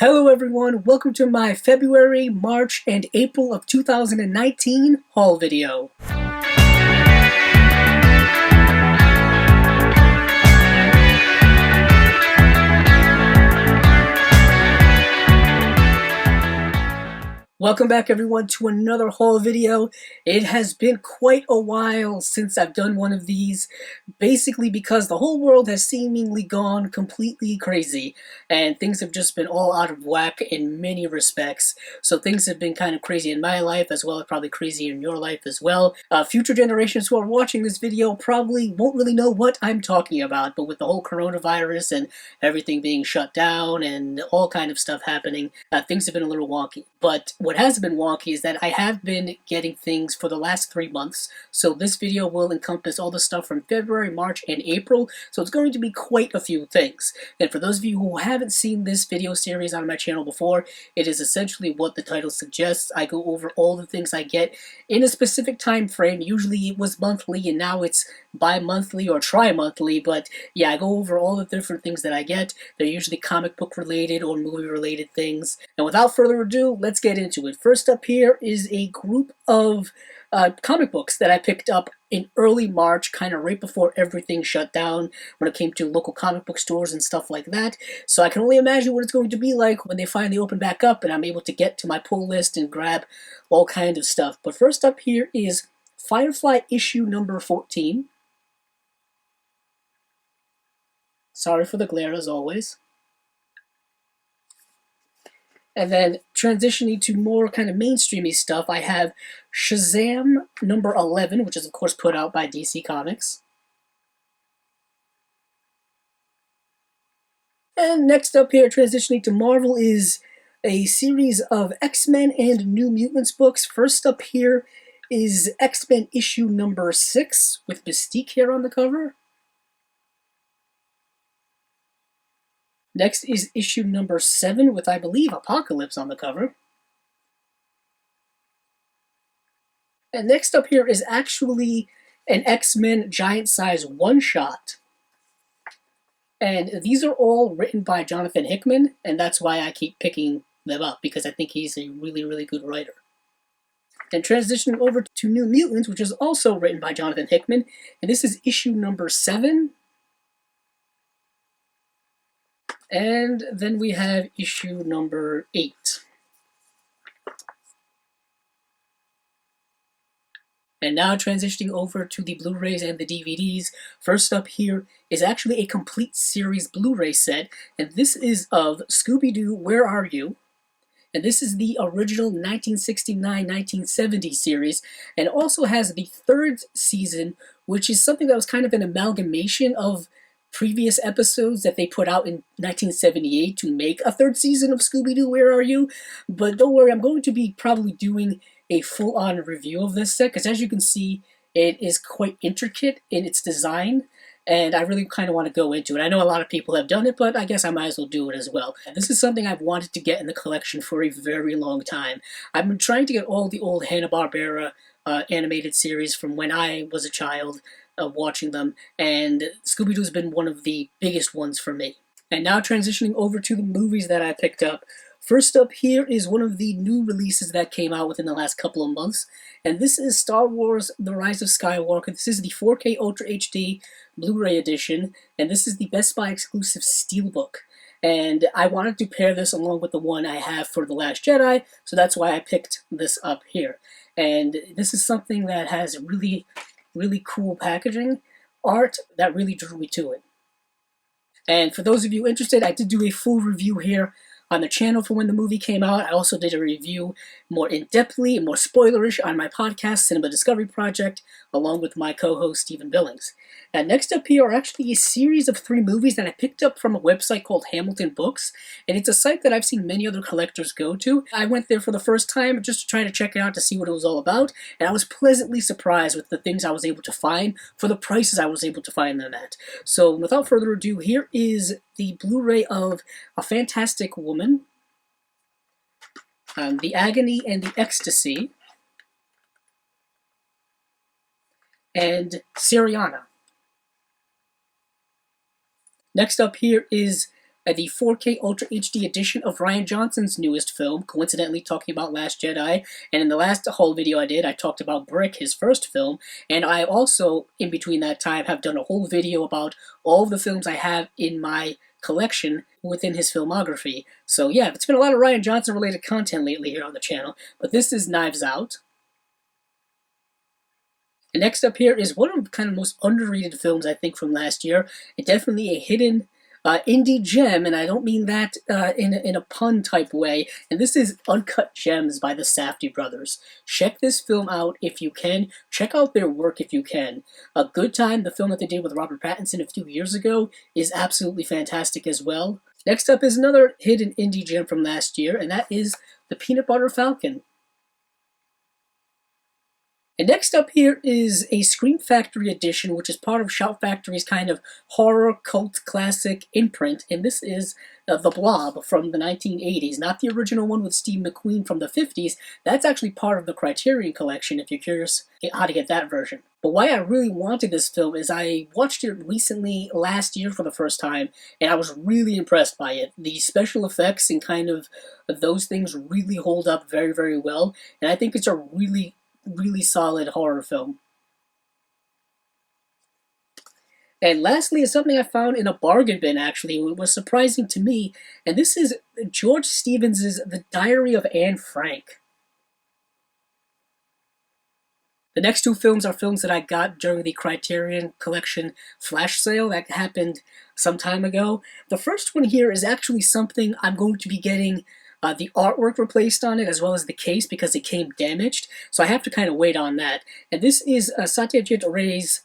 Hello everyone, welcome to my February, March, and April of 2019 haul video. Welcome back everyone to another haul video. It has been quite a while since I've done one of these, basically because the whole world has seemingly gone completely crazy and things have just been all out of whack in many respects. So things have been kind of crazy in my life as well as probably crazy in your life as well. Future generations who are watching this video probably won't really know what I'm talking about, but with the whole coronavirus and everything being shut down and all kind of stuff happening, things have been a little wonky. But what has been wonky is that I have been getting things for the last 3 months, so this video will encompass all the stuff from February, March, and April, so it's going to be quite a few things. And for those of you who haven't seen this video series on my channel before, it is essentially what the title suggests. I go over all the things I get in a specific time frame. Usually it was monthly, and now it's bi-monthly or tri-monthly, but yeah, I go over all the different things that I get. They're usually comic book related or movie related things. And without further ado, let's get into it. First up here is a group of comic books that I picked up in early March, kind of right before everything shut down when it came to local comic book stores and stuff like that. So I can only imagine what it's going to be like when they finally open back up and I'm able to get to my pull list and grab all kind of stuff. But first up here is Firefly issue number 14. Sorry for the glare as always. And then transitioning to more kind of mainstreamy stuff, I have Shazam number 11, which is of course put out by DC Comics. And next up here, transitioning to Marvel, is a series of X-Men and New Mutants books. First up here is X-Men issue number 6 with Mystique here on the cover. Next is issue number 7 with, I believe, Apocalypse on the cover. And next up here is actually an X-Men giant-size one-shot. And these are all written by Jonathan Hickman, and that's why I keep picking them up, because I think he's a really, really good writer. And transitioning over to New Mutants, which is also written by Jonathan Hickman, and this is issue number 7. And then we have issue number 8. And now transitioning over to the Blu-rays and the DVDs. First up here is actually a complete series Blu-ray set, and this is of Scooby-Doo, Where Are You? And this is the original 1969-1970 series, and also has the 3rd season, which is something that was kind of an amalgamation of previous episodes that they put out in 1978 to make a 3rd season of Scooby-Doo, Where Are You? But don't worry, I'm going to be probably doing a full-on review of this set, because as you can see, it is quite intricate in its design, and I really kind of want to go into it. I know a lot of people have done it, but I guess I might as well do it as well. And this is something I've wanted to get in the collection for a very long time. I've been trying to get all the old Hanna-Barbera animated series from when I was a child, watching them, and Scooby-Doo's been one of the biggest ones for me. And now transitioning over to the movies that I picked up. First up here is one of the new releases that came out within the last couple of months, and this is Star Wars The Rise of Skywalker. This is the 4K Ultra HD Blu-ray edition, and this is the Best Buy exclusive Steelbook. And I wanted to pair this along with the one I have for The Last Jedi, so that's why I picked this up here. And this is something that has really cool packaging, art that really drew me to it. And for those of you interested, I did do a full review here on the channel for when the movie came out. I also did a review more in-depthly and more spoilerish on my podcast, Cinema Discovery Project, along with my co-host, Stephen Billings. And next up here are actually a series of 3 movies that I picked up from a website called Hamilton Books, and it's a site that I've seen many other collectors go to. I went there for the first time just to try to check it out to see what it was all about, and I was pleasantly surprised with the things I was able to find for the prices I was able to find them at. So without further ado, here is the Blu-ray of A Fantastic Woman, The Agony and the Ecstasy, and Syriana. Next up here is the 4K Ultra HD edition of Rian Johnson's newest film, coincidentally talking about Last Jedi, and in the last whole video I did, I talked about Brick, his first film, and I also, in between that time, have done a whole video about all of the films I have in my collection within his filmography. So yeah, it's been a lot of Rian Johnson related content lately here on the channel, but this is Knives Out. And next up here is one of the kind of most underrated films, I think, from last year. It's definitely a hidden indie gem, and I don't mean that in a pun type way. And this is Uncut Gems by the Safdie brothers. Check this film out if you can. Check out their work if you can. A Good Time, the film that they did with Robert Pattinson a few years ago, is absolutely fantastic as well. Next up is another hidden indie gem from last year, and that is The Peanut Butter Falcon. And next up here is a Scream Factory edition, which is part of Shout Factory's kind of horror cult classic imprint. And this is The Blob from the 1980s, not the original one with Steve McQueen from the 50s. That's actually part of the Criterion collection, if you're curious how to get that version. But why I really wanted this film is I watched it recently last year for the first time, and I was really impressed by it. The special effects and kind of those things really hold up very, very well. And I think it's a really solid horror film. And lastly is something I found in a bargain bin, actually. It was surprising to me, and this is George Stevens' The Diary of Anne Frank. The next two films are films that I got during the Criterion Collection flash sale that happened some time ago. The first one here is actually something I'm going to be getting the artwork replaced on it, as well as the case, because it came damaged, so I have to kind of wait on that. And this is Satyajit Ray's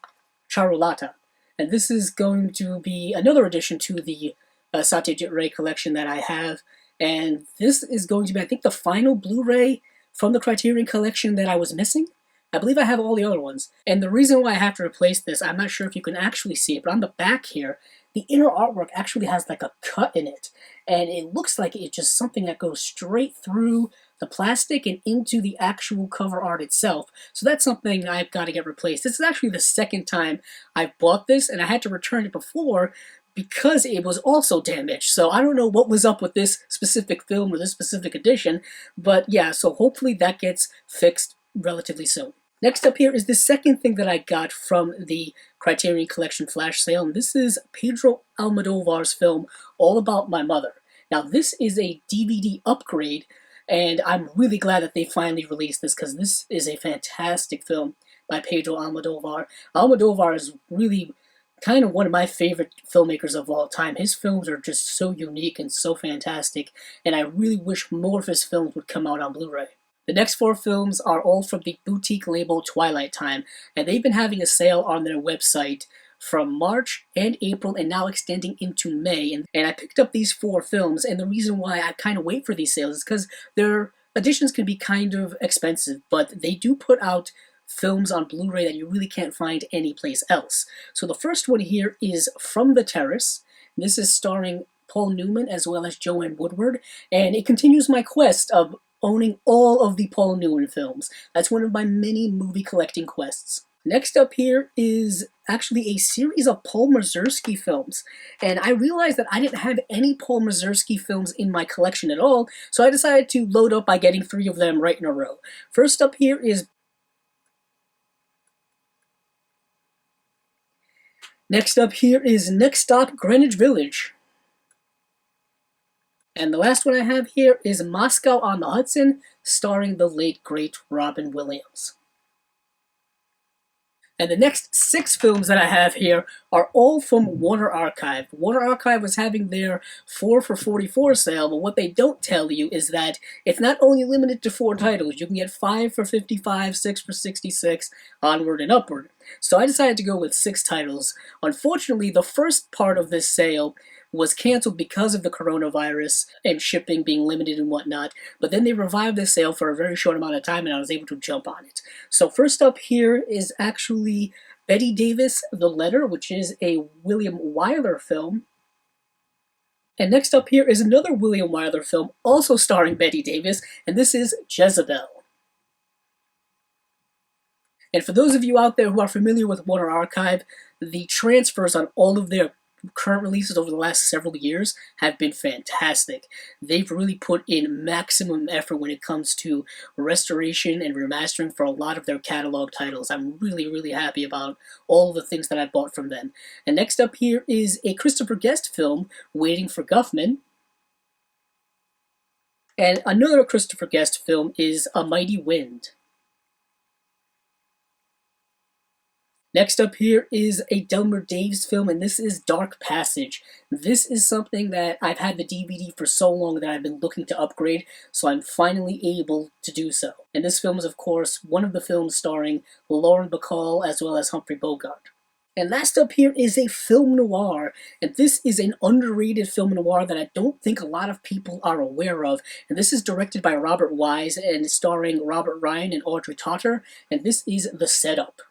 Charulata, and this is going to be another addition to the Satyajit Ray collection that I have, and this is going to be, I think, the final Blu-ray from the Criterion collection that I was missing. I believe I have all the other ones, and the reason why I have to replace this, I'm not sure if you can actually see it, but on the back here, the inner artwork actually has like a cut in it, and it looks like it's just something that goes straight through the plastic and into the actual cover art itself. So that's something I've got to get replaced. This is actually the second time I've bought this, and I had to return it before because it was also damaged. So I don't know what was up with this specific film or this specific edition, but yeah, so hopefully that gets fixed relatively soon. Next up here is the second thing that I got from the Criterion Collection flash sale, and this is Pedro Almodovar's film, All About My Mother. Now, this is a DVD upgrade, and I'm really glad that they finally released this, because this is a fantastic film by Pedro Almodovar. Almodovar is really kind of one of my favorite filmmakers of all time. His films are just so unique and so fantastic, and I really wish more of his films would come out on Blu-ray. The next four films are all from the boutique label Twilight Time, and they've been having a sale on their website from March and April and now extending into May. And I picked up these four films, and the reason why I kind of wait for these sales is because their editions can be kind of expensive, but they do put out films on Blu-ray that you really can't find anyplace else. So the first one here is From the Terrace. This is starring Paul Newman as well as Joanne Woodward, and it continues my quest of owning all of the Paul Newman films. That's one of my many movie collecting quests. Next up here is actually a series of Paul Mazursky films, and I realized that I didn't have any Paul Mazursky films in my collection at all, so I decided to load up by getting three of them right in a row. First up here is Next Stop Greenwich Village. And the last one I have here is Moscow on the Hudson, starring the late, great Robin Williams. And the next six films that I have here are all from Warner Archive. Warner Archive was having their 4 for $44 sale, but what they don't tell you is that it's not only limited to 4 titles. You can get 5 for $55, 6 for $66, onward and upward. So I decided to go with 6 titles. Unfortunately, the first part of this sale was canceled because of the coronavirus and shipping being limited and whatnot, but then they revived the sale for a very short amount of time and I was able to jump on it. So first up here is actually Bette Davis, The Letter, which is a William Wyler film. And next up here is another William Wyler film, also starring Bette Davis, and this is Jezebel. And for those of you out there who are familiar with Warner Archive, the transfers on all of their current releases over the last several years have been fantastic. They've really put in maximum effort when it comes to restoration and remastering for a lot of their catalog titles. I'm really, really happy about all the things that I bought from them. And next up here is a Christopher Guest film, Waiting for Guffman. And another Christopher Guest film is A Mighty Wind. Next up here is a Delmer Daves film, and this is Dark Passage. This is something that I've had the DVD for so long that I've been looking to upgrade, so I'm finally able to do so. And this film is, of course, one of the films starring Lauren Bacall as well as Humphrey Bogart. And last up here is a film noir, and this is an underrated film noir that I don't think a lot of people are aware of. And this is directed by Robert Wise and starring Robert Ryan and Audrey Totter, and this is The Setup.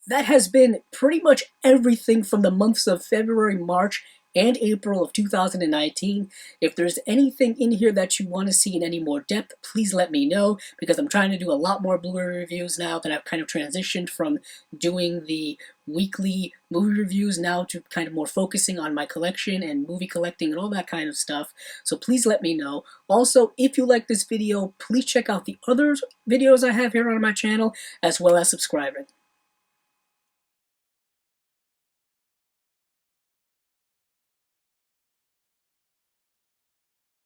That has been pretty much everything from the months of February, March, and April of 2019. If there's anything in here that you want to see in any more depth, please let me know, because I'm trying to do a lot more Blu-ray reviews now that I've kind of transitioned from doing the weekly movie reviews now to kind of more focusing on my collection and movie collecting and all that kind of stuff. So please let me know. Also, if you like this video, please check out the other videos I have here on my channel, as well as subscribing.